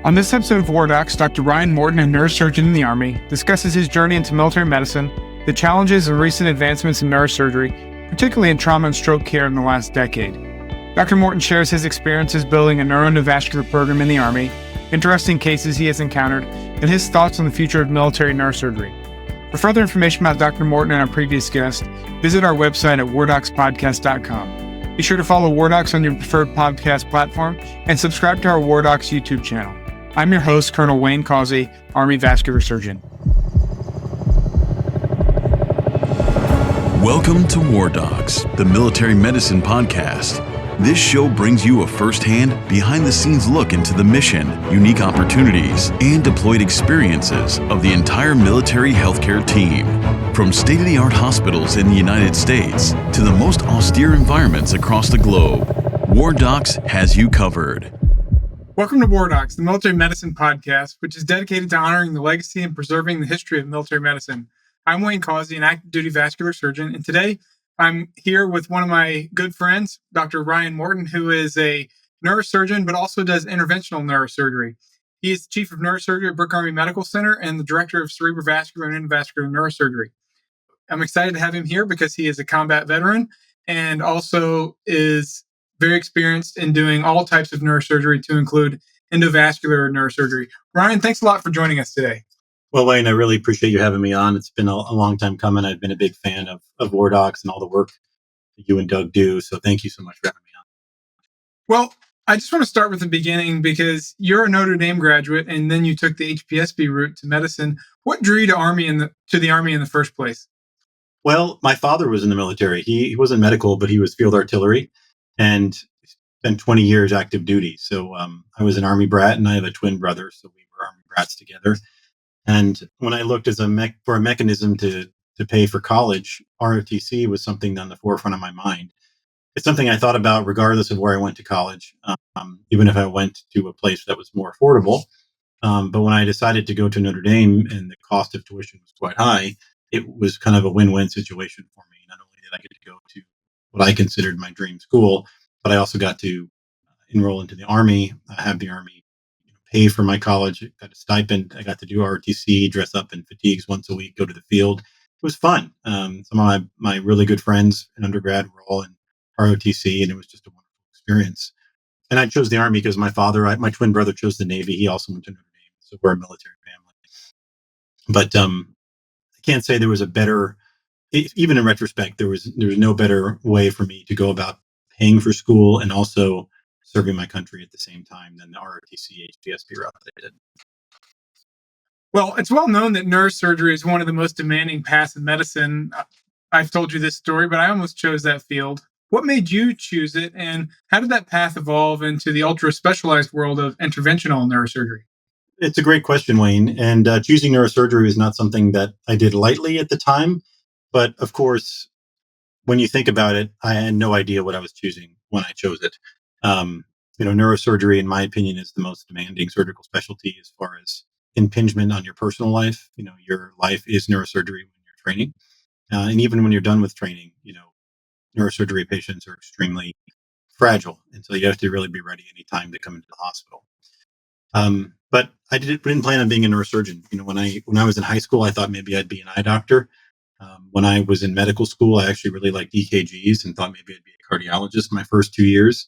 On this episode of WarDocs, Dr. Ryan Morton, a neurosurgeon in the Army, discusses his journey into military medicine, the challenges of recent advancements in neurosurgery, particularly in trauma and stroke care in the last decade. Dr. Morton shares his experiences building a neuroendovascular program in the Army, interesting cases he has encountered, and his thoughts on the future of military neurosurgery. For further information about Dr. Morton and our previous guest, visit our website at wardocspodcast.com. Be sure to follow WarDocs on your preferred podcast platform and subscribe to our WarDocs YouTube channel. I'm your host, Colonel Wayne Causey, Army Vascular Surgeon. Welcome to WarDocs, the military medicine podcast. This show brings you a first-hand, behind-the-scenes look into the mission, unique opportunities, and deployed experiences of the entire military healthcare team. From state-of-the-art hospitals in the United States to the most austere environments across the globe, WarDocs has you covered. Welcome to WarDocs, the military medicine podcast, which is dedicated to honoring the legacy and preserving the history of military medicine. I'm Wayne Causey, an active duty vascular surgeon, and today I'm here with one of my good friends, Dr. Ryan Morton, who is a neurosurgeon, but also does interventional neurosurgery. He is the chief of neurosurgery at Brooke Army Medical Center and the director of cerebrovascular and endovascular neurosurgery. I'm excited to have him here because he is a combat veteran and also is very experienced in doing all types of neurosurgery to include endovascular neurosurgery. Ryan, thanks a lot for joining us today. Well, Wayne, I really appreciate you having me on. It's been a long time coming. I've been a big fan of WarDocs and all the work that you and Doug do. So thank you so much for having me on. Well, I just want to start with the beginning because you're a Notre Dame graduate and then you took the HPSB route to medicine. What drew you to the Army in the first place? Well, my father was in the military. He wasn't medical, but he was field artillery and spent 20 years active duty. So I was an Army brat and I have a twin brother. So we were Army brats together. And when I looked for a mechanism to pay for college, ROTC was something on the forefront of my mind. It's something I thought about regardless of where I went to college, even if I went to a place that was more affordable. But when I decided to go to Notre Dame and the cost of tuition was quite high, it was kind of a win-win situation for me. Not only did I get to go to what I considered my dream school, but I also got to enroll into the Army, have the Army pay for my college, got a stipend. I got to do ROTC, dress up in fatigues once a week, go to the field. It was fun. Some of my really good friends in undergrad were all in ROTC, and it was just a wonderful experience. And I chose the Army because my my twin brother chose the Navy. He also went to Notre Dame, so we're a military family. But I can't say there was a better, even in retrospect, there was no better way for me to go about paying for school and also serving my country at the same time than the ROTC HPSB route that I did. Well, it's well known that neurosurgery is one of the most demanding paths in medicine. I've told you this story, but I almost chose that field. What made you choose it, and how did that path evolve into the ultra-specialized world of interventional neurosurgery? It's a great question, Wayne. And choosing neurosurgery is not something that I did lightly at the time. But of course, when you think about it, I had no idea what I was choosing when I chose it. Neurosurgery, in my opinion, is the most demanding surgical specialty as far as impingement on your personal life. Your life is neurosurgery when you're training. And even when you're done with training, neurosurgery patients are extremely fragile. And so you have to really be ready anytime they come into the hospital. But I didn't plan on being a neurosurgeon. When I was in high school, I thought maybe I'd be an eye doctor. When I was in medical school, I actually really liked EKGs and thought maybe I'd be a cardiologist my first 2 years.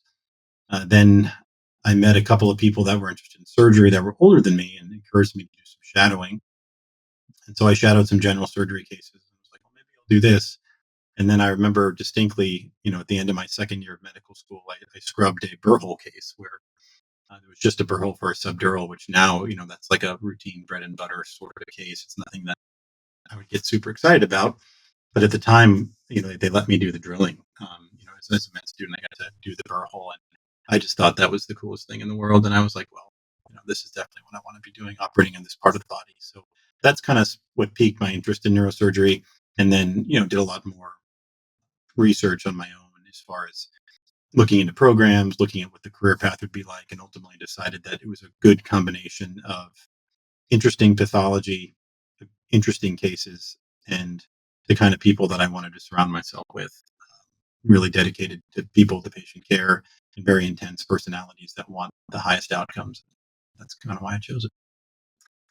Then I met a couple of people that were interested in surgery that were older than me and encouraged me to do some shadowing. And so I shadowed some general surgery cases. I was like, well, maybe I'll do this. And then I remember distinctly, at the end of my second year of medical school, I scrubbed a burr hole case where there was just a burr hole for a subdural, which now, that's like a routine bread and butter sort of a case. It's nothing that I would get super excited about. But at the time, they let me do the drilling. As a med student, I got to do the burr hole, and I just thought that was the coolest thing in the world. And I was like, well, this is definitely what I want to be doing, operating in this part of the body. So that's kind of what piqued my interest in neurosurgery. And then, did a lot more research on my own as far as looking into programs, looking at what the career path would be like, and ultimately decided that it was a good combination of interesting pathology, interesting cases, and the kind of people that I wanted to surround myself with. Really dedicated to people, to patient care, and very intense personalities that want the highest outcomes. that's kind of why I chose it.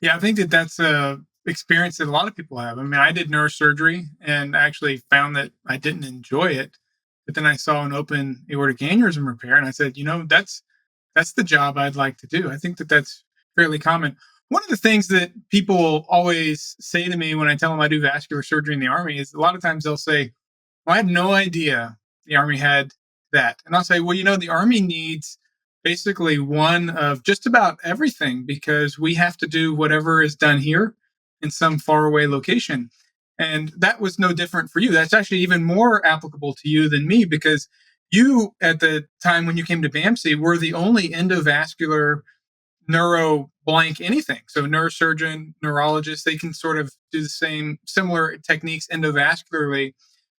Yeah, I think that that's a experience that a lot of people have. I mean, I did neurosurgery and actually found that I didn't enjoy it, but then I saw an open aortic aneurysm repair, and I said, that's the job I'd like to do. I think that that's fairly common. One of the things that people always say to me when I tell them I do vascular surgery in the Army is a lot of times they'll say, well, I had no idea the Army had that. And I'll say, well, the Army needs basically one of just about everything because we have to do whatever is done here in some faraway location. And that was no different for you. That's actually even more applicable to you than me because you, at the time when you came to BAMC, were the only endovascular neuro blank anything. So neurosurgeon, neurologist, they can sort of do the same similar techniques endovascularly.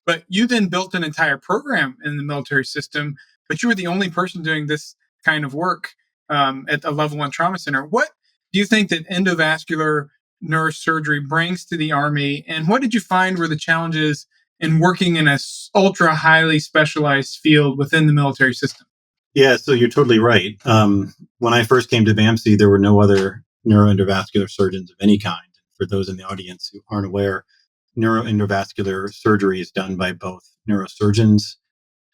But you then built an entire program in the military system, but you were the only person doing this kind of work at a level one trauma center. What do you think that endovascular neurosurgery brings to the Army? And what did you find were the challenges in working in a ultra highly specialized field within the military system? Yeah, so you're totally right. When I first came to BAMC, there were no other neuroendovascular surgeons of any kind. For those in the audience who aren't aware, neuroendovascular surgery is done by both neurosurgeons,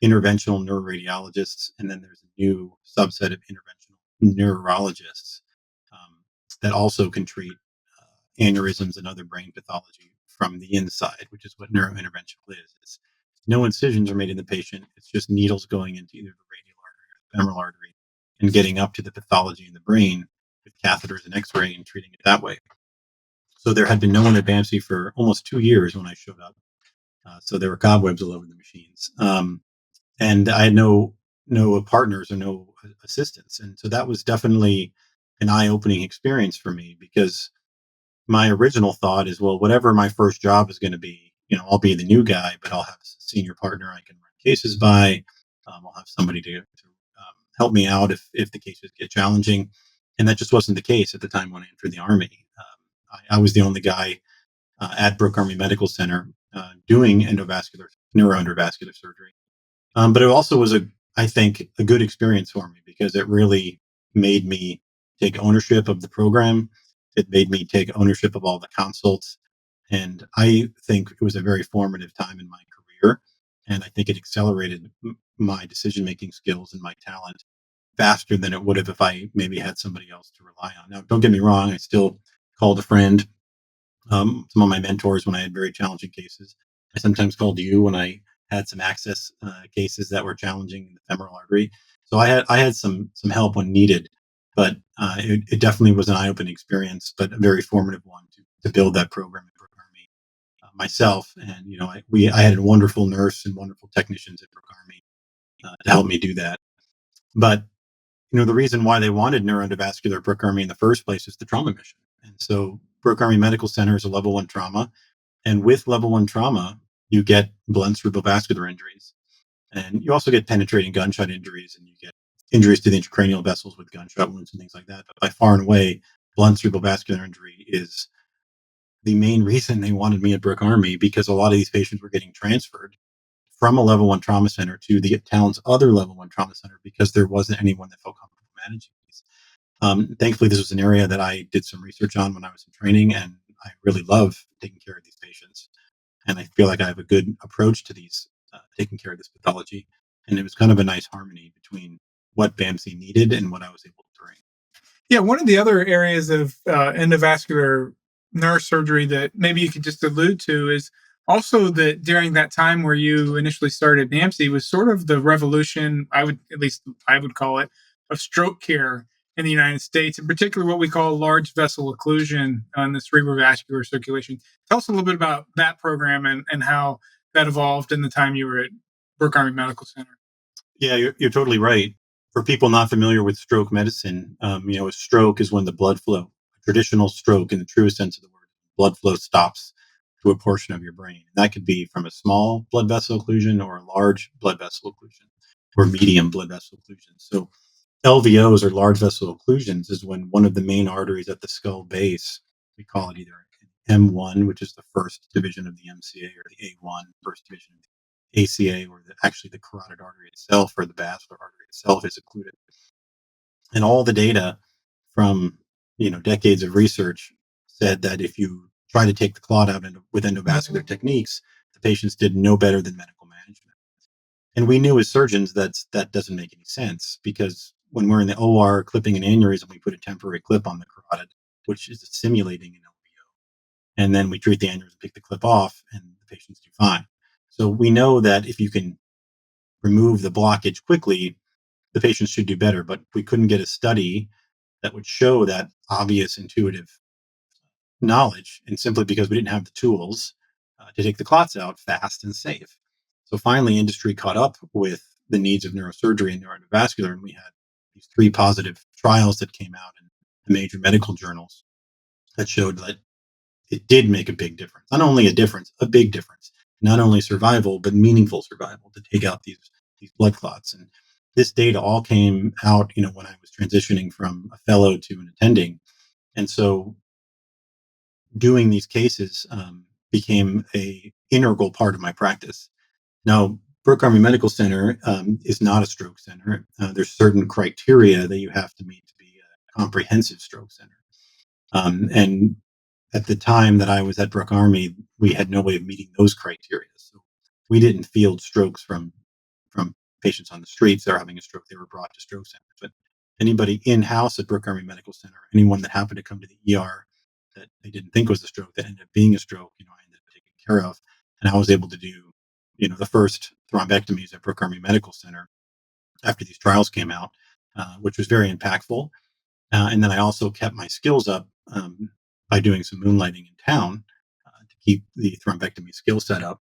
interventional neuroradiologists, and then there's a new subset of interventional neurologists that also can treat aneurysms and other brain pathology from the inside, which is what neurointerventional is. It's no incisions are made in the patient. It's just needles going into either the radial artery or the femoral artery and getting up to the pathology in the brain with catheters and X-ray and treating it that way. So there had been no one at BAMC for almost 2 years when I showed up. So there were cobwebs all over the machines, and I had no partners or no assistants, and so that was definitely an eye-opening experience for me because my original thought is, well, whatever my first job is going to be, I'll be the new guy, but I'll have a senior partner I can run cases by. I'll have somebody to help me out if the cases get challenging. And that just wasn't the case at the time when I entered the Army. I was the only guy at Brooke Army Medical Center doing neuroendovascular surgery. But it also was I think, a good experience for me because it really made me take ownership of the program. It made me take ownership of all the consults. And I think it was a very formative time in my career. And I think it accelerated my decision making skills and my talent faster than it would have if I maybe had somebody else to rely on. Now, don't get me wrong, I still called a friend, some of my mentors when I had very challenging cases. I sometimes called you when I had some access cases that were challenging in the femoral artery. So I had some help when needed, but it definitely was an eye opening experience, but a very formative one to build that program at Brooke Army myself. And I had a wonderful nurse and wonderful technicians at Brooke Army to help me do that. But the reason why they wanted neuroendovascular Brooke Army in the first place is the trauma mission. And so Brooke Army Medical Center is a level one trauma. And with level one trauma, you get blunt cerebrovascular injuries. And you also get penetrating gunshot injuries and you get injuries to the intracranial vessels with gunshot wounds and things like that. But by far and away, blunt cerebrovascular injury is the main reason they wanted me at Brooke Army because a lot of these patients were getting transferred from a level one trauma center to the town's other level one trauma center because there wasn't anyone that felt comfortable managing these. Thankfully, this was an area that I did some research on when I was in training, and I really love taking care of these patients. And I feel like I have a good approach to these, taking care of this pathology. And it was kind of a nice harmony between what BAMC needed and what I was able to bring. Yeah, one of the other areas of endovascular neurosurgery that maybe you could just allude to is also that during that time where you initially started BAMC was sort of the revolution, I would call it, of stroke care in the United States, in particular what we call large vessel occlusion on the cerebrovascular circulation. Tell us a little bit about that program and how that evolved in the time you were at Brooke Army Medical Center. Yeah, you're totally right. For people not familiar with stroke medicine, a stroke is when the blood flow, a traditional stroke in the truest sense of the word, blood flow stops to a portion of your brain. That could be from a small blood vessel occlusion or a large blood vessel occlusion or medium blood vessel occlusion. So LVOs or large vessel occlusions is when one of the main arteries at the skull base, we call it either M1, which is the first division of the MCA, or the A1, first division of the ACA, or actually the carotid artery itself or the vascular artery itself is occluded. And all the data from decades of research said that if you try to take the clot out with endovascular techniques, the patients did no better than medical management. And we knew as surgeons that doesn't make any sense, because when we're in the OR clipping an aneurysm, we put a temporary clip on the carotid, which is simulating an LVO. And then we treat the aneurysm, pick the clip off, and the patients do fine. So we know that if you can remove the blockage quickly, the patients should do better. But we couldn't get a study that would show that obvious intuitive knowledge, and simply because we didn't have the tools to take the clots out fast and safe. So finally, industry caught up with the needs of neurosurgery and neuroendovascular, and we had these 3 positive trials that came out in the major medical journals that showed that it did make a big difference. Not only a difference, a big difference. Not only survival, but meaningful survival, to take out these blood clots. And this data all came out, when I was transitioning from a fellow to an attending. And so doing these cases became a integral part of my practice. Now, Brooke Army Medical Center is not a stroke center. There's certain criteria that you have to meet to be a comprehensive stroke center. And at the time that I was at Brooke Army, we had no way of meeting those criteria. So we didn't field strokes from patients on the streets that are having a stroke. They were brought to stroke centers. But anybody in-house at Brooke Army Medical Center, anyone that happened to come to the ER that they didn't think was a stroke, that ended up being a stroke, I ended up taking care of. And I was able to do, the first thrombectomies at Brooke Army Medical Center after these trials came out, which was very impactful. And then I also kept my skills up by doing some moonlighting in town to keep the thrombectomy skill set up.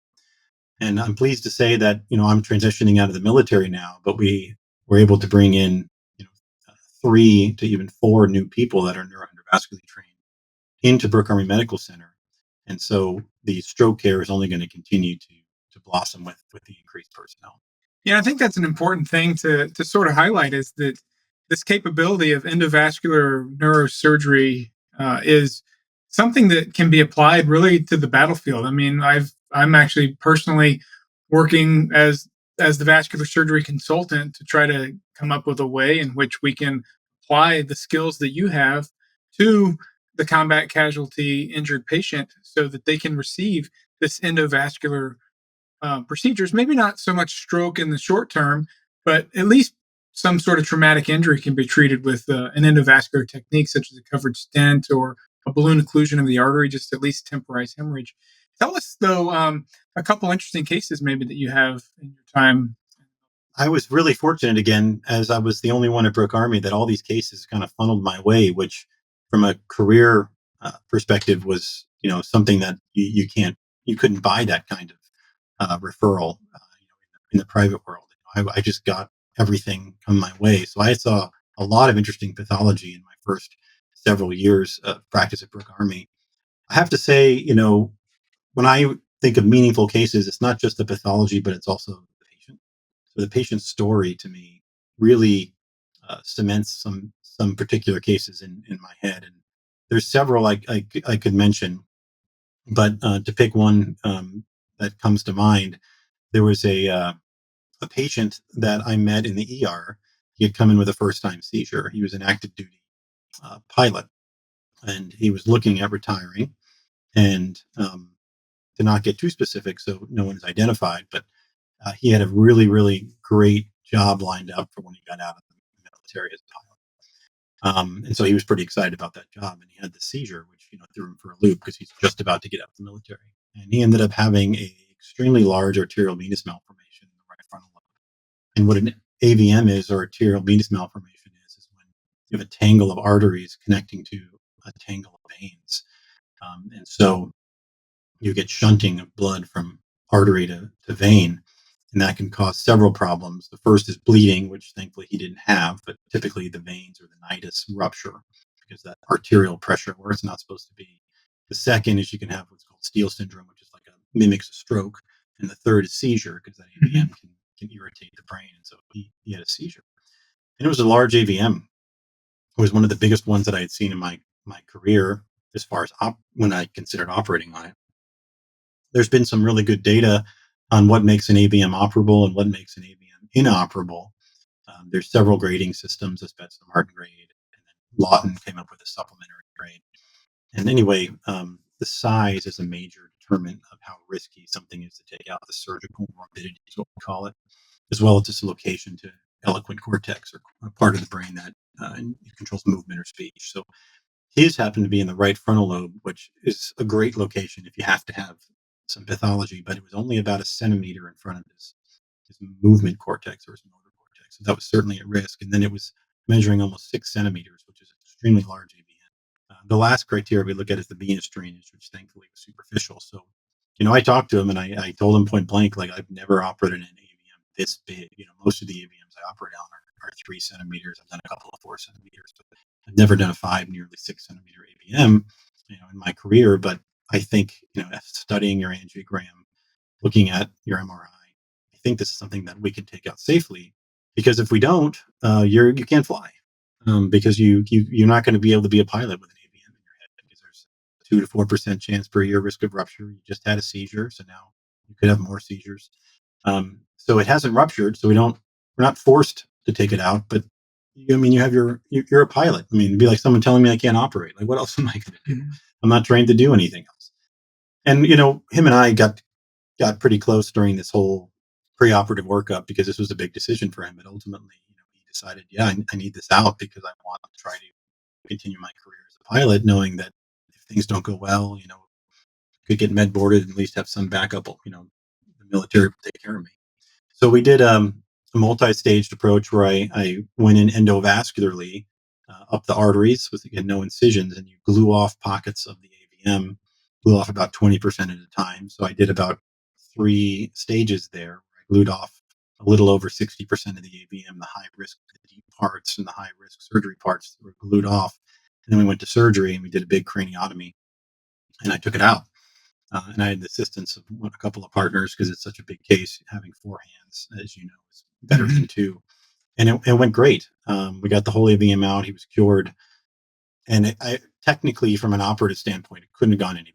And I'm pleased to say that, I'm transitioning out of the military now, but we were able to bring in, 3 to even 4 new people that are neuroendovascularly trained into Brooke Army Medical Center. And so the stroke care is only going to continue to blossom with the increased personnel. Yeah, I think that's an important thing to sort of highlight, is that this capability of endovascular neurosurgery is something that can be applied really to the battlefield. I mean, I'm actually personally working as the vascular surgery consultant to try to come up with a way in which we can apply the skills that you have to the combat casualty injured patient, so that they can receive this endovascular procedures. Maybe not so much stroke in the short term, but at least some sort of traumatic injury can be treated with an endovascular technique, such as a covered stent or a balloon occlusion of the artery, just at least temporize hemorrhage. Tell us, though, a couple interesting cases maybe that you have in your time. I was really fortunate, again, as I was the only one at Brooke Army, that all these cases kind of funneled my way, which from a career perspective was, something that you couldn't buy that kind of referral in the private world. I just got everything come my way. So I saw a lot of interesting pathology in my first several years of practice at Brooke Army. I have to say, when I think of meaningful cases, it's not just the pathology, but it's also the patient. So the patient's story, to me, really cements some particular cases in my head. And there's several I could mention, but to pick one that comes to mind, there was a patient that I met in the ER. He had come in with a first-time seizure. He was an active duty pilot, and he was looking at retiring. And to not get too specific, so no one is identified, but he had a really, really great job lined up for when he got out of the military as a pilot. And so he was pretty excited about that job, and he had the seizure, which threw him for a loop because he's just about to get out of the military. And he ended up having a extremely large arterial venous malformation in the right frontal lobe. And what an AVM is, or arterial venous malformation, is when you have a tangle of arteries connecting to a tangle of veins. And so you get shunting of blood from artery to vein, and that can cause several problems. The first is bleeding, which thankfully he didn't have, but typically the veins or the nidus rupture because that arterial pressure where it's not supposed to be. The second is you can have what's called Steele syndrome, which is mimics a stroke. And the third is seizure, because that AVM can irritate the brain. And so he had a seizure. And it was a large AVM. It was one of the biggest ones that I had seen in my career as far as when I considered operating on it. There's been some really good data on what makes an AVM operable and what makes an AVM inoperable. There's several grading systems, a Martin grade, and then Lawton came up with a supplementary grade. And anyway, the size is a major determinant of how risky something is to take out. The surgical morbidity is what we call it, as well as its location to eloquent cortex, or a part of the brain that controls movement or speech. So his happened to be in the right frontal lobe, which is a great location if you have to have some pathology, but it was only about a centimeter in front of his movement cortex or his motor cortex. So that was certainly at risk. And then it was measuring almost 6 centimeters, which is extremely large AVM. The last criteria we look at is the venous drainage, which thankfully was superficial. So, I talked to him and I told him point blank, like, I've never operated an AVM this big. Most of the AVMs I operate on are 3 centimeters. I've done a couple of 4 centimeters, but I've never done a 5, nearly 6 centimeter AVM, in my career. But I think, studying your angiogram, looking at your MRI, I think this is something that we can take out safely, because if we don't, you can't fly, because you're not going to be able to be a pilot with an AVM in your head, because there's 2 to 4% chance per year risk of rupture. You just had a seizure, so now you could have more seizures. So it hasn't ruptured, so we're not forced to take it out, but you're a pilot. It'd be like someone telling me I can't operate. Like, what else am I going to do? Mm-hmm. I'm not trained to do anything else. And him and I got pretty close during this whole preoperative workup, because this was a big decision for him. But ultimately, he decided, I need this out, because I want to try to continue my career as a pilot, knowing that if things don't go well, could get med boarded and at least have some backup. The military will take care of me. So we did a multi-staged approach where I went in endovascularly up the arteries with, again, no incisions, and you glue off pockets of the AVM, glue off about 20% at a time. So I did about 3 stages there. I glued off a little over 60% of the AVM, the high risk, the deep parts, and the high risk surgery parts were glued off. And then we went to surgery and we did a big craniotomy, and I took it out. And I had the assistance of a couple of partners, because it's such a big case. Having 4 hands, as you know, is better than 2. And it went great. We got the whole AVM out. He was cured. And I technically, from an operative standpoint, it couldn't have gone any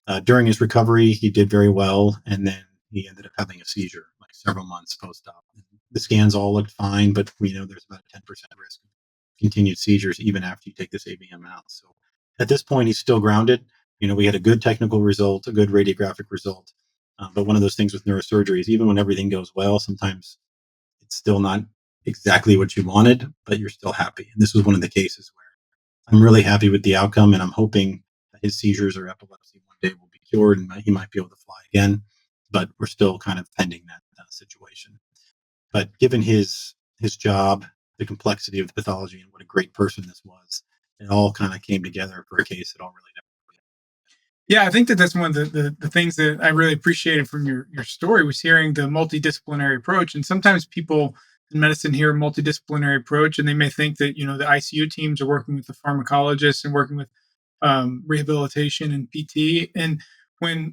better. During his recovery, he did very well. And then he ended up having a seizure like several months post-op. The scans all looked fine, but we know there's about a 10% risk of continued seizures even after you take this AVM out. So at this point, he's still grounded. We had a good technical result, a good radiographic result. But one of those things with neurosurgery is, even when everything goes well, sometimes it's still not exactly what you wanted, but you're still happy. And this was one of the cases where I'm really happy with the outcome, and I'm hoping that his seizures or epilepsy one day will be cured and he might be able to fly again. But we're still kind of pending that situation. But given his job, the complexity of the pathology, and what a great person this was, it all kind of came together for a case that all really never. Yeah, I think that's one of the things that I really appreciated from your story, was hearing the multidisciplinary approach. And sometimes people in medicine hear multidisciplinary approach, and they may think that, the ICU teams are working with the pharmacologists and working with rehabilitation and PT. And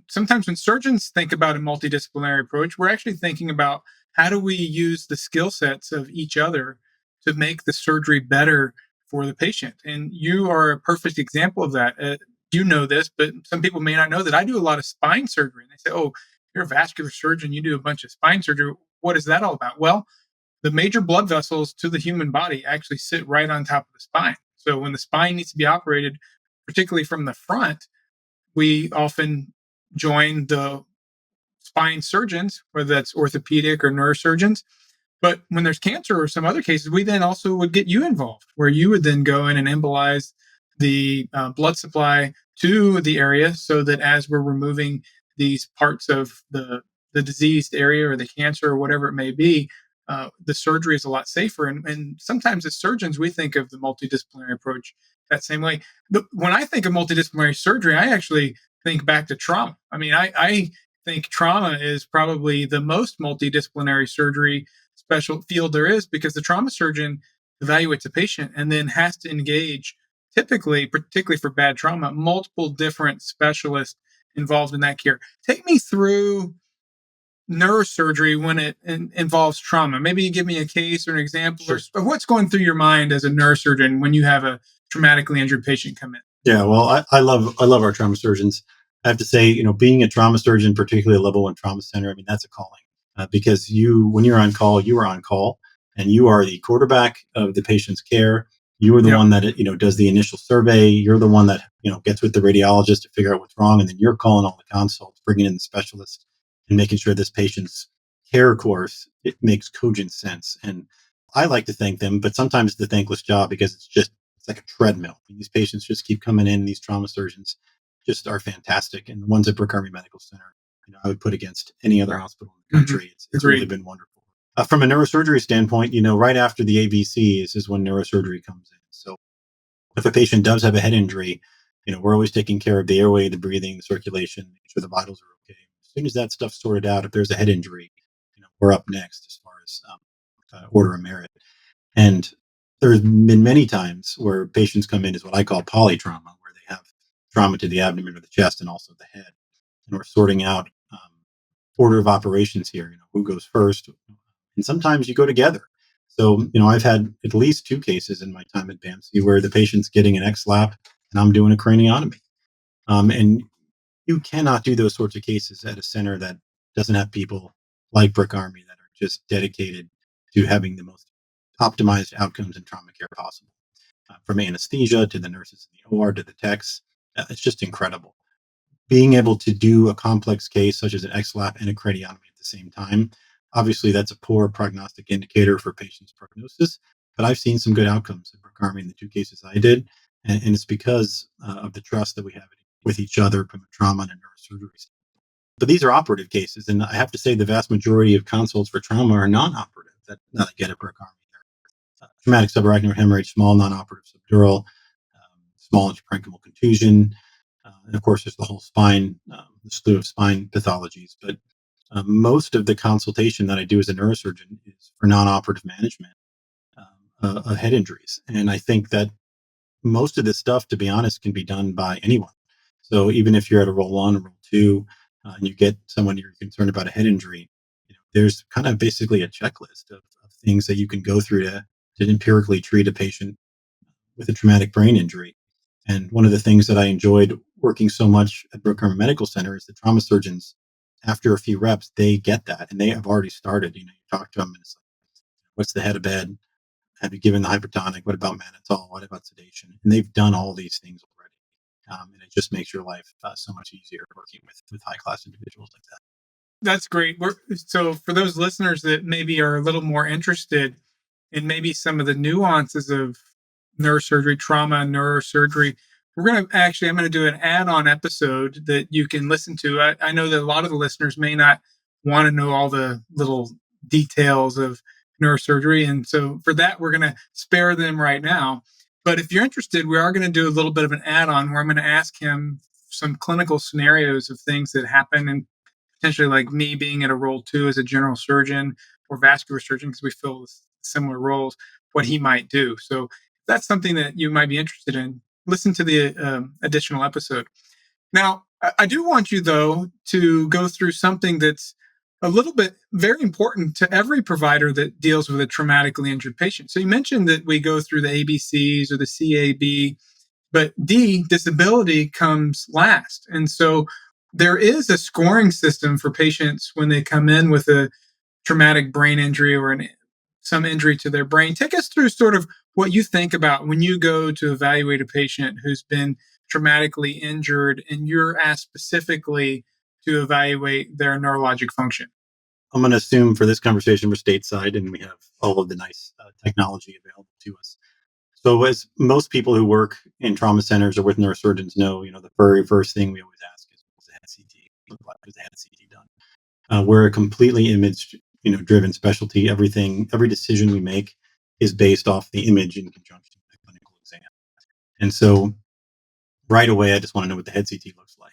sometimes when surgeons think about a multidisciplinary approach, we're actually thinking about, how do we use the skill sets of each other to make the surgery better for the patient? And you are a perfect example of that. You know this, but some people may not know that I do a lot of spine surgery. And they say, "Oh, you're a vascular surgeon. You do a bunch of spine surgery. What is that all about?" Well, the major blood vessels to the human body actually sit right on top of the spine. So when the spine needs to be operated, particularly from the front, we often join the spine surgeons, whether that's orthopedic or neurosurgeons. But when there's cancer or some other cases, we then also would get you involved, where you would then go in and embolize the blood supply to the area, so that as we're removing these parts of the diseased area or the cancer or whatever it may be, the surgery is a lot safer. And sometimes as surgeons, we think of the multidisciplinary approach that same way. But when I think of multidisciplinary surgery, I actually think back to trauma. I think trauma is probably the most multidisciplinary surgery special field there is, because the trauma surgeon evaluates a patient and then has to engage, typically, particularly for bad trauma, multiple different specialists involved in that care. Take me through neurosurgery when it involves trauma. Maybe you give me a case or an example. Sure. Of what's going through your mind as a neurosurgeon when you have a traumatically injured patient come in. Yeah, well, I love our trauma surgeons. I have to say, being a trauma surgeon, particularly a level 1 trauma center, that's a calling, because when you're on call, you are on call, and you are the quarterback of the patient's care. You are the Yep. one that, does the initial survey. You're the one that, gets with the radiologist to figure out what's wrong. And then you're calling all the consults, bringing in the specialist and making sure this patient's care course, it makes cogent sense. And I like to thank them, but sometimes it's a thankless job because it's like a treadmill. These patients just keep coming in. These trauma surgeons just are fantastic. And the ones at Brick Army Medical Center, I would put against any other hospital in the country. It's really been wonderful. From a neurosurgery standpoint, right after the ABCs is when neurosurgery comes in. So if a patient does have a head injury, we're always taking care of the airway, the breathing, the circulation, making sure the vitals are okay. As soon as that stuff's sorted out, if there's a head injury, we're up next as far as order of merit. And there's been many times where patients come in as what I call polytrauma, where they have trauma to the abdomen or the chest and also the head. And we're sorting out order of operations here, who goes first. And sometimes you go together. So, I've had at least 2 cases in my time at BAMC where the patient's getting an X-lap and I'm doing a craniotomy. And you cannot do those sorts of cases at a center that doesn't have people like Brick Army that are just dedicated to having the most optimized outcomes in trauma care possible. From anesthesia to the nurses in the OR to the techs, it's just incredible. Being able to do a complex case such as an X-lap and a craniotomy at the same time, obviously that's a poor prognostic indicator for patients' prognosis, but I've seen some good outcomes at Brick Army in the 2 cases I did, and it's because of the trust that we have with each other from a trauma and a neurosurgery standpoint. But these are operative cases, and I have to say the vast majority of consults for trauma are non-operative that I get at Brick Army. Traumatic subarachnoid hemorrhage, small non-operative subdural, small intraparenchymal contusion, and of course, there's the whole spine, the slew of spine pathologies. But most of the consultation that I do as a neurosurgeon is for non-operative management of head injuries. And I think that most of this stuff, to be honest, can be done by anyone. So even if you're at a roll 1 or roll 2, and you get someone you're concerned about a head injury, there's kind of basically a checklist of things that you can go through to empirically treat a patient with a traumatic brain injury. And one of the things that I enjoyed working so much at Brick Army Medical Center is the trauma surgeons, after a few reps, they get that and they have already started. You talk to them and it's like, what's the head of bed? Have you given the hypertonic? What about mannitol? What about sedation? And they've done all these things already. And it just makes your life so much easier working with high class individuals like that. That's great. So for those listeners that maybe are a little more interested in maybe some of the nuances of neurosurgery, trauma, and neurosurgery, I'm going to do an add-on episode that you can listen to. I know that a lot of the listeners may not want to know all the little details of neurosurgery. And so for that, we're going to spare them right now. But if you're interested, we are going to do a little bit of an add-on where I'm going to ask him some clinical scenarios of things that happen, and potentially like me being at a role 2 as a general surgeon or vascular surgeon, because we fill similar roles, what he might do. So if that's something that you might be interested in, listen to the additional episode. Now, I do want you, though, to go through something that's a little bit very important to every provider that deals with a traumatically injured patient. So you mentioned that we go through the ABCs or the CAB, but D, disability, comes last. And so there is a scoring system for patients when they come in with a traumatic brain injury or some injury to their brain. Take us through sort of what you think about when you go to evaluate a patient who's been traumatically injured and you're asked specifically to evaluate their neurologic function. I'm going to assume for this conversation we're stateside and we have all of the nice technology available to us. So as most people who work in trauma centers or with neurosurgeons know, the very first thing we always ask is, was the head CT look like? Was the head CT done? We're a completely image, driven specialty. Every decision we make is based off the image in conjunction with the clinical exam. And so right away, I just want to know what the head CT looks like,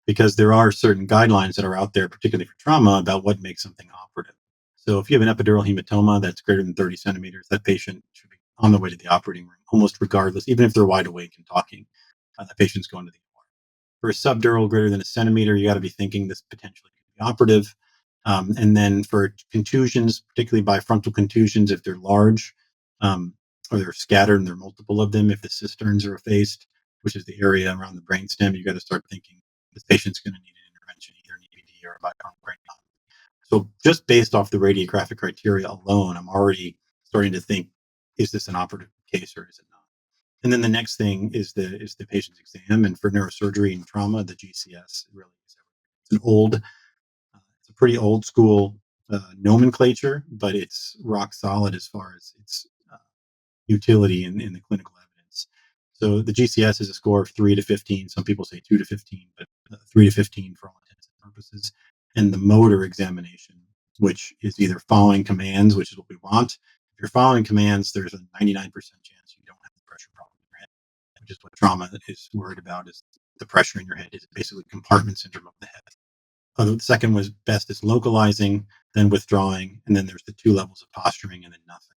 because there are certain guidelines that are out there, particularly for trauma, about what makes something operative. So if you have an epidural hematoma that's greater than 30 centimeters, that patient should be on the way to the operating room, almost regardless, even if they're wide awake and talking, the patient's going to the OR. For a subdural greater than a centimeter, you got to be thinking this potentially could be operative. And then for contusions, particularly bifrontal contusions, if they're large or they're scattered and there are multiple of them, if the cisterns are effaced, which is the area around the brainstem, you got to start thinking this patient's going to need an intervention, either an EVD or a bifrontal craniotomy. So just based off the radiographic criteria alone, I'm already starting to think, is this an operative case or is it not? And then the next thing is the patient's exam. And for neurosurgery and trauma, the GCS really is everything. It's a pretty old school nomenclature, but it's rock solid as far as its utility in the clinical evidence. So the GCS is a score of 3 to 15. Some people say 2 to 15, but 3 to 15 for all intents and purposes. And the motor examination, which is either following commands, which is what we want. If you're following commands, there's a 99% chance you don't have the pressure problem in your head, which is what trauma is worried about, is the pressure in your head is basically compartment syndrome of the head. The second was best is localizing, then withdrawing, and then there's the 2 levels of posturing, and then nothing.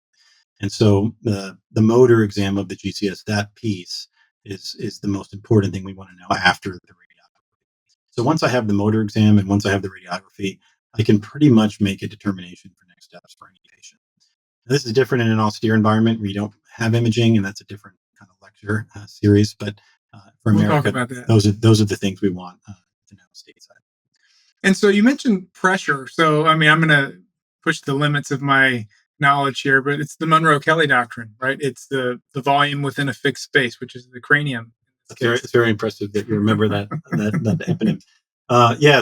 And so the motor exam of the GCS, that piece is the most important thing we want to know after the radiography. So once I have the motor exam and once I have the radiography, I can pretty much make a determination for next steps for any patient. Now, this is different in an austere environment where you don't have imaging, and that's a different kind of lecture series. But for We'll America, talk about that. those are the things we want to know stateside. And so you mentioned pressure. So, I mean, I'm going to push the limits of my knowledge here, but it's the Monroe-Kelly doctrine, right? It's the volume within a fixed space, which is the cranium. It's very impressive that you remember that eponym.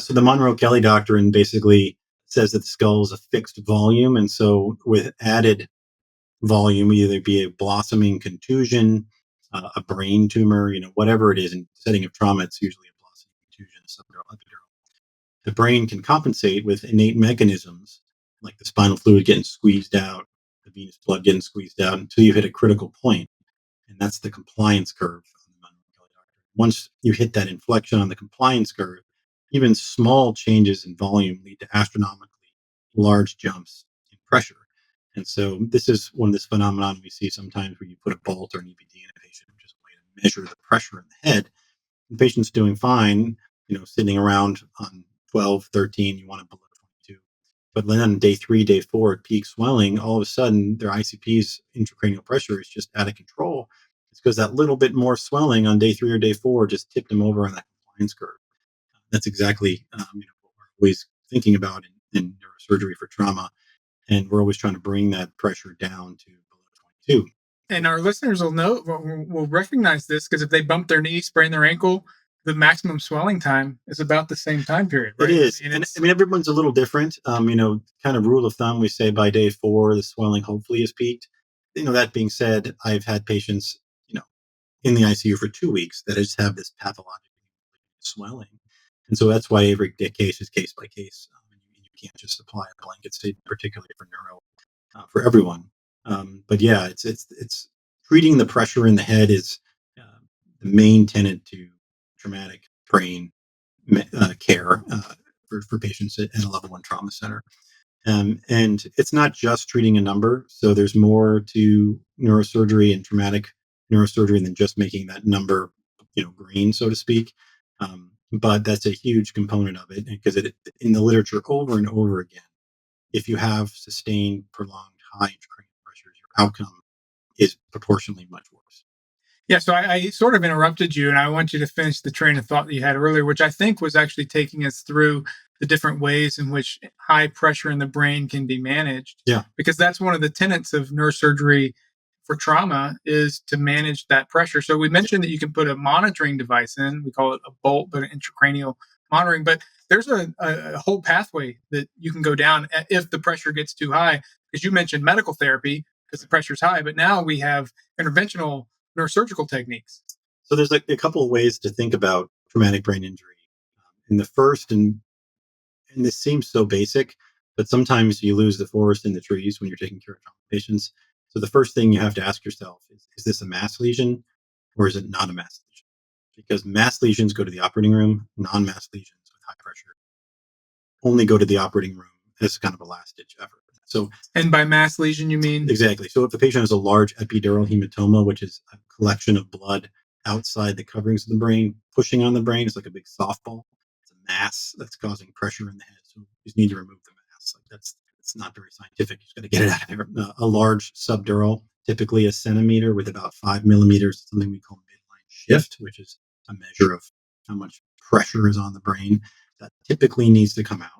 So the Monroe-Kelly doctrine basically says that the skull is a fixed volume, and so with added volume, either be a blossoming contusion, a brain tumor, whatever it is. In the setting of trauma, it's usually a blossoming contusion, subdural, epidural. The brain can compensate with innate mechanisms like the spinal fluid getting squeezed out, the venous blood getting squeezed out until you hit a critical point. And that's the compliance curve. Once you hit that inflection on the compliance curve, even small changes in volume lead to astronomically large jumps in pressure. And so this is one of this phenomenon we see sometimes where you put a bolt or an EPD in a patient, which is a way to measure the pressure in the head. The patient's doing fine, sitting around on 12, 13, you want it below 22. But then on day 3, day 4, at peak swelling, all of a sudden their ICP's intracranial pressure is just out of control. It's because that little bit more swelling on day 3 or day 4 just tipped them over on that compliance curve. That's exactly what we're always thinking about in neurosurgery for trauma. And we're always trying to bring that pressure down to below 22. And our listeners will recognize this because if they bump their knee, sprain their ankle, the maximum swelling time is about the same time period. Right? It is. I mean, everyone's a little different. Kind of rule of thumb, we say by day 4, the swelling hopefully is peaked. That being said, I've had patients, in the ICU for 2 weeks that just have this pathologic swelling. And so that's why every case is case by case. You can't just apply a blanket statement, particularly for neuro, for everyone. But yeah, it's treating the pressure in the head is the main tenet to traumatic brain care for patients at a level 1 trauma center. And it's not just treating a number. So there's more to neurosurgery and traumatic neurosurgery than just making that number, green, so to speak. But that's a huge component of it because in the literature over and over again, if you have sustained, prolonged high intracranial pressures, your outcome is proportionally much worse. Yeah, so I sort of interrupted you, and I want you to finish the train of thought that you had earlier, which I think was actually taking us through the different ways in which high pressure in the brain can be managed. Yeah. Because that's one of the tenets of neurosurgery for trauma is to manage that pressure. So we mentioned that you can put a monitoring device in. We call it a bolt, but an intracranial monitoring. But there's a whole pathway that you can go down if the pressure gets too high. Because you mentioned medical therapy because the pressure's high, but now we have interventional neurosurgical techniques. So there's a couple of ways to think about traumatic brain injury. In the first, and this seems so basic, but sometimes you lose the forest in the trees when you're taking care of trauma patients. So the first thing you have to ask yourself is this a mass lesion or is it not a mass lesion? Because mass lesions go to the operating room, non-mass lesions with high pressure only go to the operating room as kind of a last-ditch effort. So, and by mass lesion, you mean? Exactly. So if the patient has a large epidural hematoma, which is a collection of blood outside the coverings of the brain, pushing on the brain, it's like a big softball. It's a mass that's causing pressure in the head. So you just need to remove the mass. It's not very scientific. You just got to get it out of there. A large subdural, typically a centimeter with about 5 millimeters, something we call midline shift, which is a measure of how much pressure is on the brain. That typically needs to come out.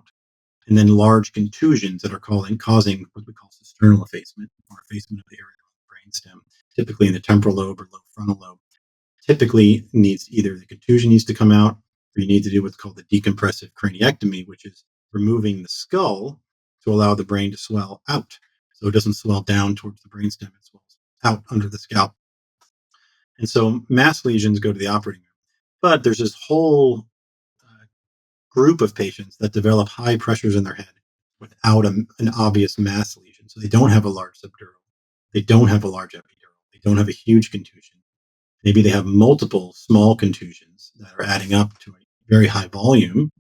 And then large contusions that are causing what we call cisternal effacement or effacement of the area of the brainstem, typically in the temporal lobe or low frontal lobe, typically needs either the contusion needs to come out, or you need to do what's called the decompressive craniectomy, which is removing the skull to allow the brain to swell out. So it doesn't swell down towards the brainstem, it swells out under the scalp. And so mass lesions go to the operating room. But there's this whole group of patients that develop high pressures in their head without an obvious mass lesion. So they don't have a large subdural. They don't have a large epidural. They don't have a huge contusion. Maybe they have multiple small contusions that are adding up to a very high volume.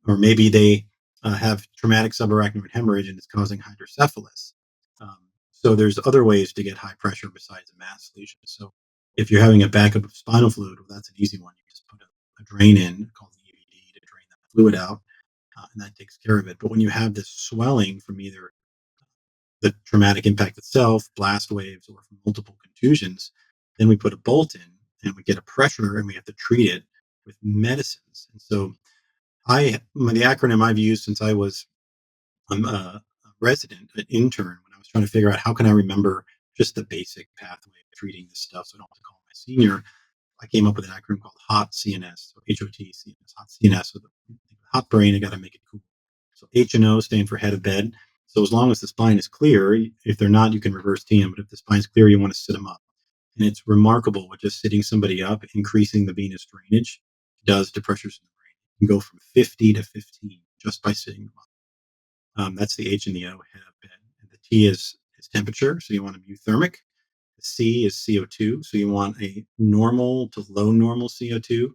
Or maybe they have traumatic subarachnoid hemorrhage and it's causing hydrocephalus. So there's other ways to get high pressure besides a mass lesion. So if you're having a backup of spinal fluid, well, that's an easy one. You just put a drain in called the EVD to drain that fluid out, and that takes care of it. But when you have this swelling from either the traumatic impact itself, blast waves, or from multiple contusions, then we put a bolt in and we get a pressure and we have to treat it with medicines. And so the acronym I've used since I was a resident, an intern, when I was trying to figure out how can I remember just the basic pathway of treating this stuff so I don't have to call my senior, I came up with an acronym called HOT CNS, so HOT CNS, HOT CNS. With a hot brain, I got to make it cool. So H and O stand for head of bed. So as long as the spine is clear, if they're not, you can reverse T them. But if the spine's clear, you want to sit them up. And it's remarkable what just sitting somebody up, increasing the venous drainage, does to pressures in the brain. You can go from 50 to 15 just by sitting them up. That's the H and the O, head of bed. And the T is temperature, so you want them euthermic. The C is CO2, so you want a normal to low normal CO2.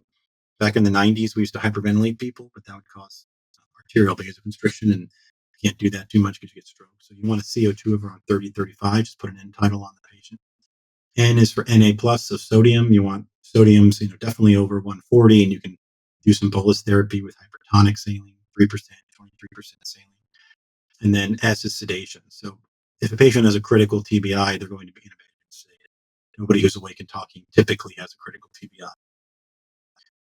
Back in the 90s, we used to hyperventilate people, but that would cause arterial vasoconstriction, and you can't do that too much because you get stroke. So you want a CO2 of around 30, 35. Just put an end tidal on the patient. N is for Na+, so sodium. You want sodiums, definitely over 140, and you can do some bolus therapy with hypertonic saline, 3%, 23% saline. And then S is sedation. So if a patient has a critical TBI, they're going to be intubated and sedated. Nobody who's awake and talking typically has a critical TBI.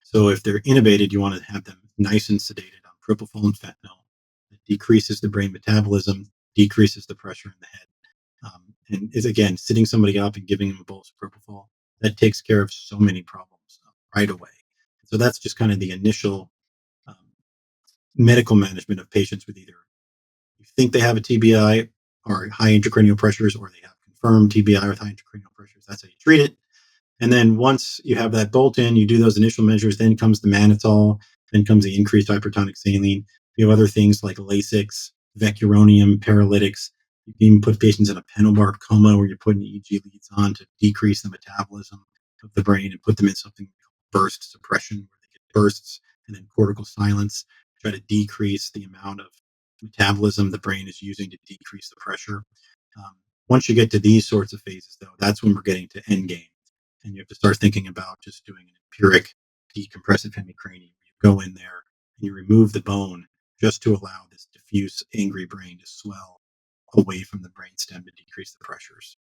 So if they're intubated, you want to have them nice and sedated on propofol and fentanyl. It decreases the brain metabolism, decreases the pressure in the head. And is again, sitting somebody up and giving them a bolus of propofol, that takes care of so many problems right away. So that's just kind of the initial medical management of patients with either you think they have a TBI or high intracranial pressures, or they have confirmed TBI with high intracranial pressures. That's how you treat it. And then once you have that bolt in, you do those initial measures, then comes the mannitol, then comes the increased hypertonic saline. You have other things like Lasix, vecuronium, paralytics. You can even put patients in a penobarb coma where you're putting EEG leads on to decrease the metabolism of the brain and put them in something called burst suppression, where they get bursts, and then cortical silence, try to decrease the amount of metabolism the brain is using to decrease the pressure. Once you get to these sorts of phases, though, that's when we're getting to end game. And you have to start thinking about just doing an empiric decompressive hemicrania. You go in there and you remove the bone just to allow this diffuse, angry brain to swell away from the brainstem to decrease the pressures.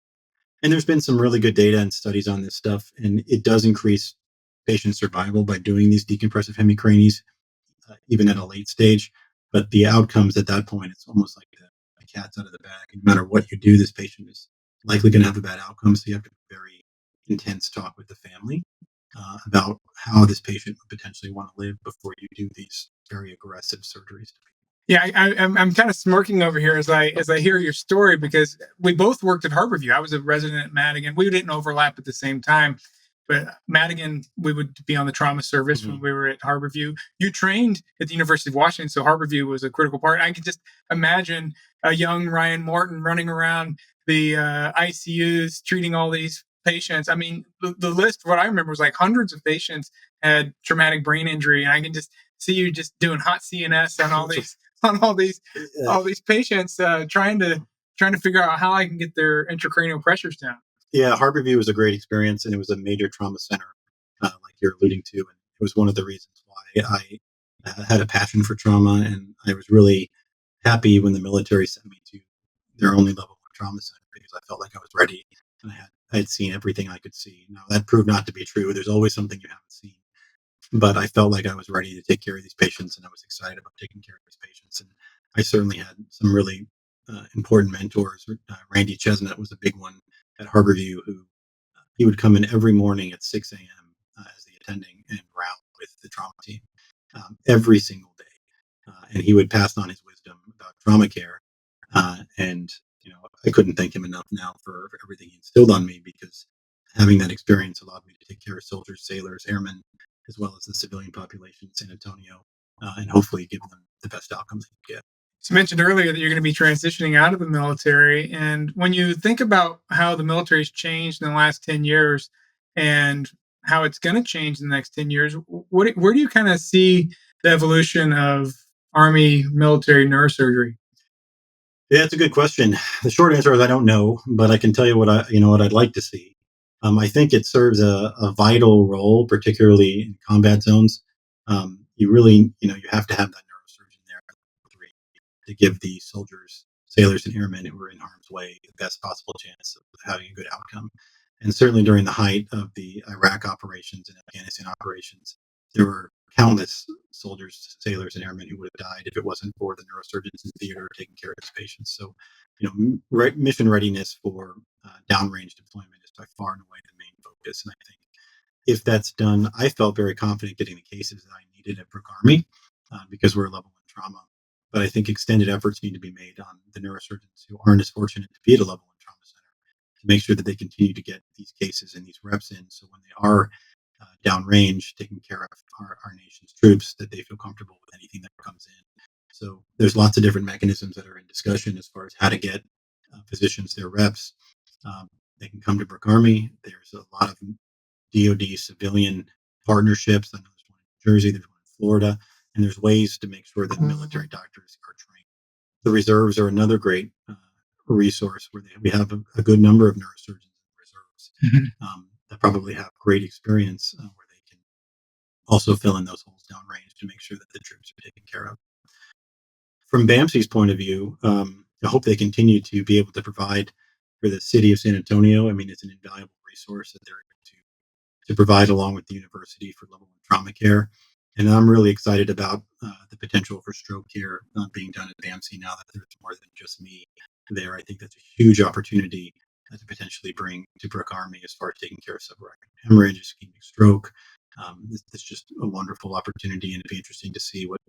And there's been some really good data and studies on this stuff, and it does increase patient survival by doing these decompressive hemicranies, even at a late stage. But the outcomes at that point, it's almost like the cat's out of the bag. No matter what you do, this patient is likely going to have a bad outcome. So you have to be very intense talk with the family about how this patient would potentially want to live before you do these very aggressive surgeries. Yeah, I'm kind of smirking over here as I hear your story, because we both worked at Harborview. I was a resident at Madigan. We didn't overlap at the same time, but Madigan, we would be on the trauma service when we were at Harborview. You trained at the University of Washington, so Harborview was a critical part. I can just imagine a young Ryan Morton running around the ICUs treating all these patients. I mean, the list, what I remember was like hundreds of patients had traumatic brain injury, and I can just see you just doing hot CNS on all these patients, trying to figure out how I can get their intracranial pressures down. Yeah, Harborview was a great experience, and it was a major trauma center, like you're alluding to, and it was one of the reasons why I had a passion for trauma, and I was really happy when the military sent me to their only level 1 trauma center, because I felt like I was ready, and I had seen everything I could see. Now that proved not to be true. There's always something you haven't seen. But I felt like I was ready to take care of these patients, and I was excited about taking care of these patients. And I certainly had some really important mentors. Randy Chestnut was a big one at Harborview, who he would come in every morning at 6 a.m. As the attending and round with the trauma team every single day. And he would pass on his wisdom about trauma care. And I couldn't thank him enough now for everything he instilled on me, because having that experience allowed me to take care of soldiers, sailors, airmen, as well as the civilian population in San Antonio, and hopefully give them the best outcomes they can get. So you mentioned earlier that you're going to be transitioning out of the military. And when you think about how the military has changed in the last 10 years and how it's going to change in the next 10 years, where do you kind of see the evolution of Army military neurosurgery? Yeah, that's a good question. The short answer is I don't know, but I can tell you what I'd like to see. I think it serves a vital role, particularly in combat zones. You really, you have to have that neurosurgeon there at level 3 to give the soldiers, sailors, and airmen who are in harm's way the best possible chance of having a good outcome. And certainly during the height of the Iraq operations and Afghanistan operations, there were countless soldiers, sailors, and airmen who would have died if it wasn't for the neurosurgeons in theater taking care of these patients. So, mission readiness for downrange deployment is by far and away the main focus. And I think if that's done, I felt very confident getting the cases that I needed at Brooke Army, because we're level 1 trauma. But I think extended efforts need to be made on the neurosurgeons who aren't as fortunate to be at a level 1 trauma center to make sure that they continue to get these cases and these reps in. So when they are downrange, taking care of our nation's troops, that they feel comfortable with anything that comes in. So there's lots of different mechanisms that are in discussion as far as how to get physicians their reps. They can come to Brooke Army. There's a lot of DoD civilian partnerships. I know there's one in New Jersey, there's one in Florida, and there's ways to make sure that military doctors are trained. The reserves are another great resource where we have a good number of neurosurgeons in the reserves that probably have great experience, where they can also fill in those holes downrange to make sure that the troops are taken care of. From BAMC's point of view, I hope they continue to be able to provide for the city of San Antonio. I mean, it's an invaluable resource that they're able to provide along with the university for level 1 trauma care. And I'm really excited about the potential for stroke care being done at BAMC now that there's more than just me there. I think that's a huge opportunity to potentially bring to Brooke Army as far as taking care of subarachnoid hemorrhage, ischemic stroke. It's just a wonderful opportunity, and it'd be interesting to see what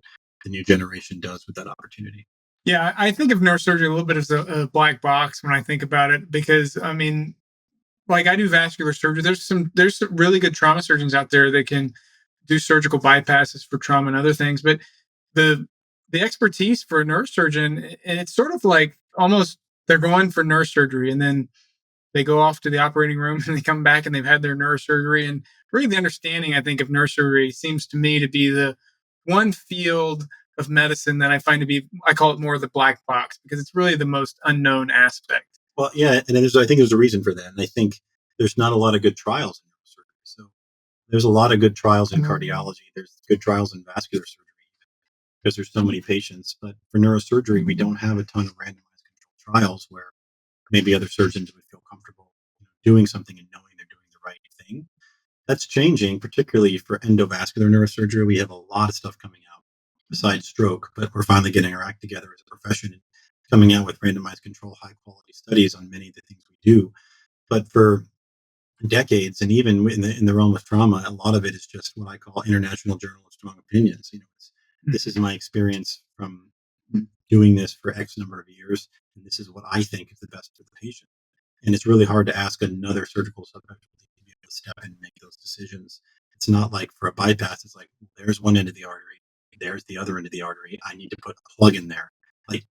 the new generation does with that opportunity. Yeah, I think of neurosurgery a little bit as a black box when I think about it, because I mean, like I do vascular surgery. There's some really good trauma surgeons out there that can do surgical bypasses for trauma and other things, but the the expertise for a neurosurgeon, and it's sort of like almost they're going for neurosurgery and then they go off to the operating room and they come back and they've had their neurosurgery. And really the understanding, I think, of neurosurgery seems to me to be the one field of medicine that I find to be, I call it more the black box, because it's really the most unknown aspect. Well, yeah, and I think there's a reason for that, and I think there's not a lot of good trials in neurosurgery. So there's a lot of good trials in cardiology. There's good trials in vascular surgery because there's so many patients. But for neurosurgery, we don't have a ton of randomized controlled trials where maybe other surgeons would feel comfortable doing something and knowing they're doing the right thing. That's changing, particularly for endovascular neurosurgery. We have a lot of stuff coming out besides stroke, but we're finally getting our act together as a profession and coming out with randomized control, high quality studies on many of the things we do. But for decades, and even in the realm of trauma, a lot of it is just what I call international journal of strong opinions. This is my experience from doing this for X number of years, and this is what I think is the best for the patient. And it's really hard to ask another surgical subspecialty to be able to step in and make those decisions. It's not like for a bypass, it's like, there's one end of the artery, there's the other end of the artery. I need to put a plug in there. Like,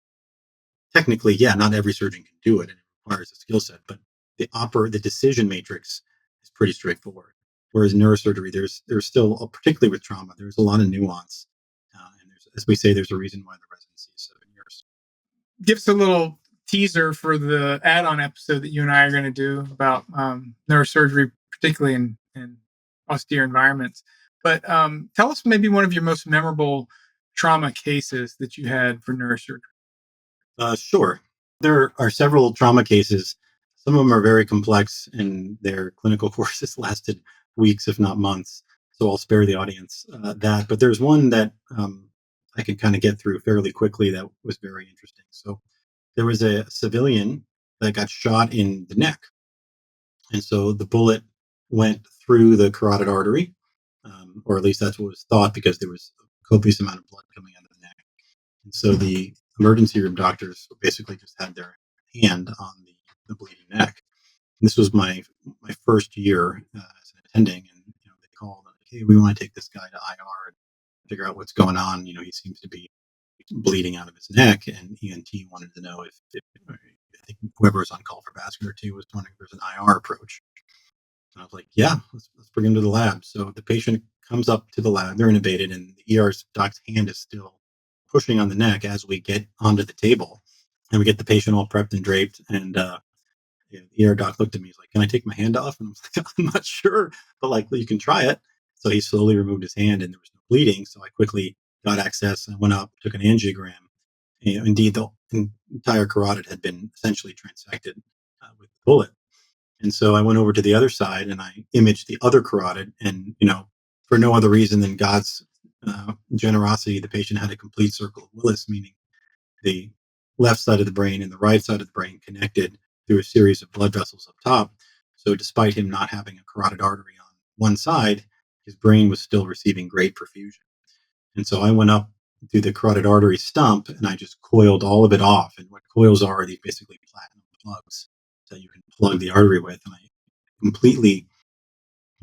technically, yeah, not every surgeon can do it, and it requires a skill set, but the decision matrix is pretty straightforward. Whereas neurosurgery, there's still, particularly with trauma, there's a lot of nuance, and as we say, there's a reason why the residency is 7 years. Give us a little teaser for the add-on episode that you and I are going to do about neurosurgery, particularly in austere environments. But tell us maybe one of your most memorable trauma cases that you had for neurosurgery. Sure. There are several trauma cases. Some of them are very complex, and their clinical courses lasted weeks, if not months. So I'll spare the audience that. But there's one that I can kind of get through fairly quickly that was very interesting. So there was a civilian that got shot in the neck, And so the bullet went through the carotid artery, or at least that's what was thought, because there was a copious amount of blood coming out of the neck. And so the emergency room doctors basically just had their hand on the bleeding neck. And this was my first year as an attending, and they called, like, hey, we want to take this guy to IR and figure out what's going on. He seems to be bleeding out of his neck, and ENT wanted to know if I think whoever was on call for vascular too was wondering if there's an IR approach. And I was like, yeah, let's bring him to the lab. So the patient comes up to the lab, they're intubated, and the ER doc's hand is still pushing on the neck as we get onto the table. And we get the patient all prepped and draped. And the ER doc looked at me, he's like, can I take my hand off? And I was like, I'm not sure, but like, you can try it. So he slowly removed his hand and there was no bleeding. So I quickly got access and went up, took an angiogram. And indeed, the entire carotid had been essentially transected with the bullet. And so I went over to the other side and I imaged the other carotid. And, for no other reason than God's generosity, the patient had a complete circle of Willis, meaning the left side of the brain and the right side of the brain connected through a series of blood vessels up top. So despite him not having a carotid artery on one side, his brain was still receiving great perfusion. And so I went up through the carotid artery stump and I just coiled all of it off. And what coils are these basically platinum plugs that you can plug the artery with. And I completely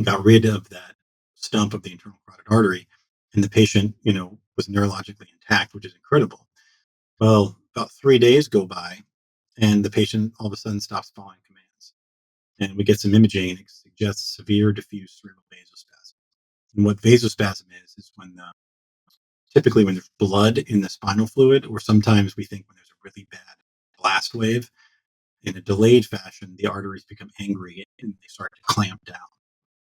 got rid of that stump of the internal carotid artery. And the patient, was neurologically intact, which is incredible. Well, about 3 days go by and the patient all of a sudden stops following commands. And we get some imaging and it suggests severe diffuse cerebral vasospasm. And what vasospasm is when typically when there's blood in the spinal fluid, or sometimes we think when there's a really bad blast wave, in a delayed fashion, the arteries become angry and they start to clamp down.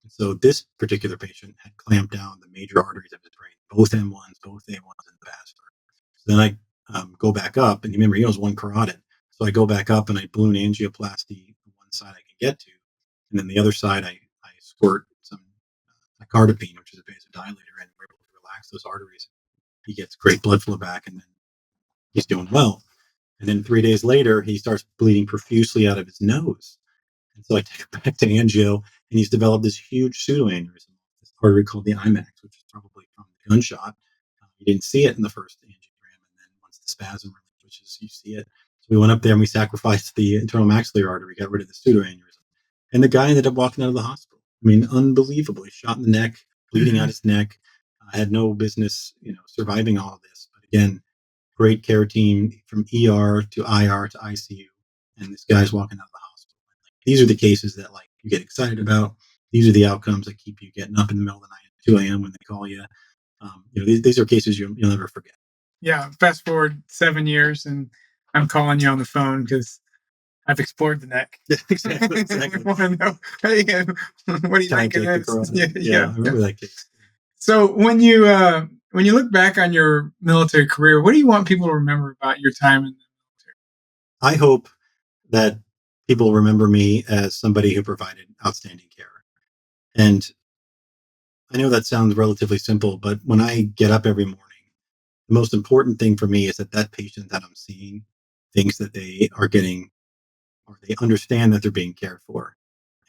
And so this particular patient had clamped down the major arteries of his brain, both M1s, both A1s, and the vascular. So then I go back up, and remember, he has one carotid. So I go back up and I balloon angioplasty the one side I can get to. And then the other side, I squirt some icardipine, which is a vasodilator, and we're able to relax those arteries. He gets great blood flow back, and then he's doing well. And then 3 days later, he starts bleeding profusely out of his nose. And so I take him back to angio, and he's developed this huge pseudoaneurysm, this artery called the IMAX, which is probably from the gunshot. You didn't see it in the first angiogram, and then once the spasm relinquishes, you see it. So we went up there and we sacrificed the internal maxillary artery, got rid of the pseudoaneurysm. And the guy ended up walking out of the hospital. I mean, unbelievable. He shot in the neck, bleeding out his neck. I had no business, surviving all of this. But again, great care team from ER to IR to ICU. And this guy's walking out of the hospital. These are the cases that you get excited about. These are the outcomes that keep you getting up in the middle of the night at 2 a.m. when they call you. These are cases you'll never forget. Yeah. Fast forward 7 years and I'm calling you on the phone because I've explored the neck. Exactly. I want to know, hey, what do you think of this? Yeah, I remember that case. So when you look back on your military career, what do you want people to remember about your time in the military? I hope that people remember me as somebody who provided outstanding care. And I know that sounds relatively simple, but when I get up every morning, the most important thing for me is that patient that I'm seeing thinks that they are getting, or they understand that they're being cared for,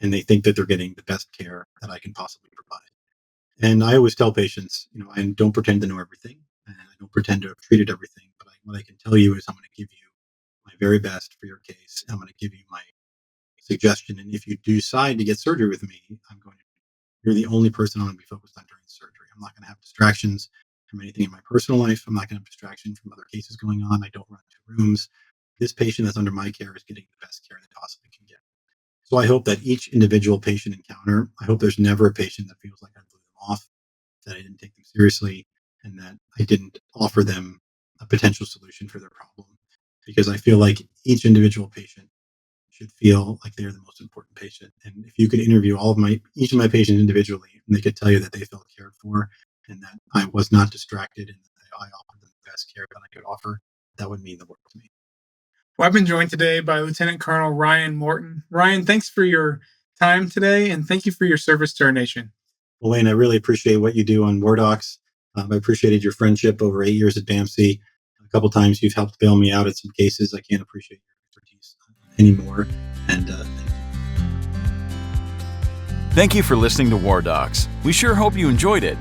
and they think that they're getting the best care that I can possibly provide. And I always tell patients, I don't pretend to know everything, and I don't pretend to have treated everything, but what I can tell you is I'm going to give you my very best for your case. I'm going to give you my suggestion. And if you decide to get surgery with me, you're the only person I'm going to be focused on during the surgery. I'm not going to have distractions from anything in my personal life. I'm not going to have distractions from other cases going on. I don't run into rooms. This patient that's under my care is getting the best care they possibly can get. So I hope that each individual patient encounter, I hope there's never a patient that feels like I blew them off, that I didn't take them seriously, and that I didn't offer them a potential solution for their problem. Because I feel like each individual patient should feel like they're the most important patient. And if you could interview each of my patients individually, and they could tell you that they felt cared for and that I was not distracted and that I offered them the best care that I could offer, that would mean the world to me. Well, I've been joined today by Lieutenant Colonel Ryan Morton. Ryan, thanks for your time today, and thank you for your service to our nation. Well, Wayne, I really appreciate what you do on WarDocs. I appreciated your friendship over 8 years at BAMC. A couple times you've helped bail me out at some cases. I can't appreciate your expertise anymore. And thank you. Thank you for listening to WarDocs. We sure hope you enjoyed it.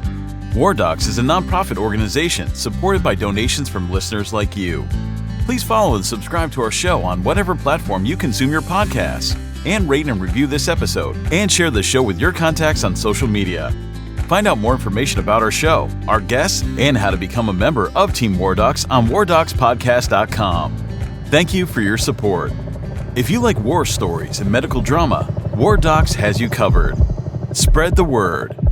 WarDocs is a nonprofit organization supported by donations from listeners like you. Please follow and subscribe to our show on whatever platform you consume your podcasts, and rate and review this episode, and share the show with your contacts on social media. Find out more information about our show, our guests, and how to become a member of Team WarDocs on WarDocsPodcast.com. Thank you for your support. If you like war stories and medical drama, WarDocs has you covered. Spread the word.